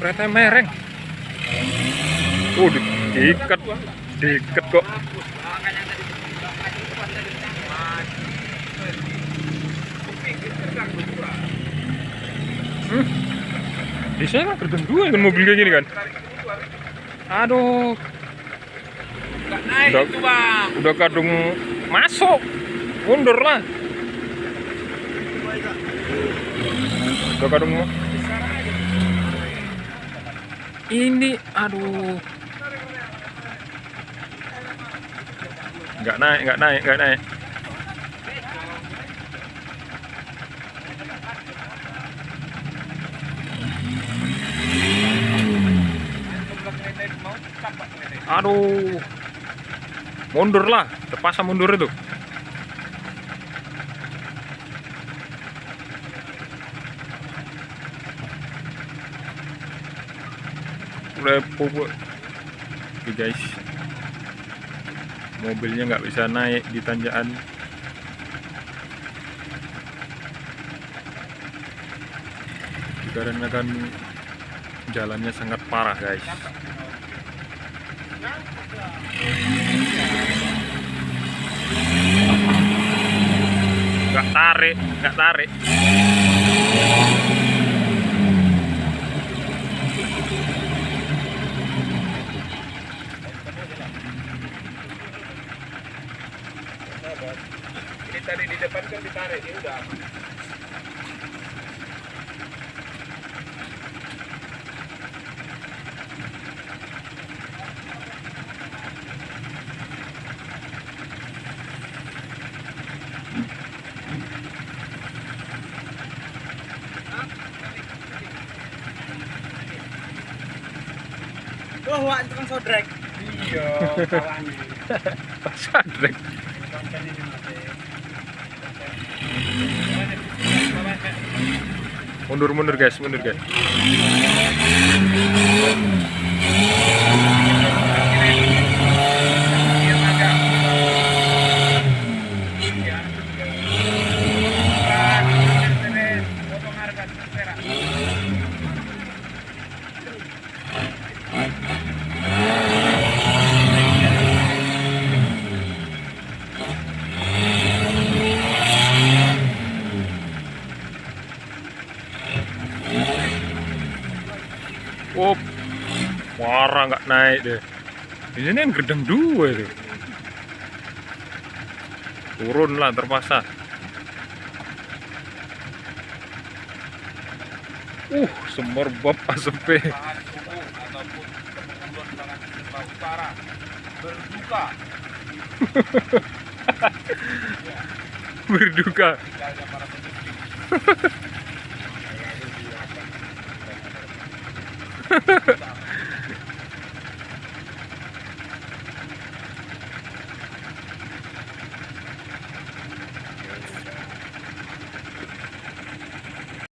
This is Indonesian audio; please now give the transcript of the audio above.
Kereta mereng. Diikat kok. Biasanya kan gerbang dua kan mobil kayak gini kan. Aduh. Udah kadung masuk. Mundur lah. Udah kadung ini, aduh. Nggak naik. Aduh. Mundur lah, terpaksa mundur itu. Repot guys, mobilnya nggak bisa naik di tanjakan. Dikarenakan jalannya sangat parah guys. Nggak tarik. Ini tadi di depan kan ditarik, ini udah. Wah, wak tukang sodrek. Iya, kawannya. Sadrek. Mundur guys. Oh, parah nggak naik deh. Di sini kan gedang dua itu. Turun lah terpaksa. Semerbab asapnya. Ataupun kepenguruan tangan utara berduka. Berduka. Tinggalnya para pemudik.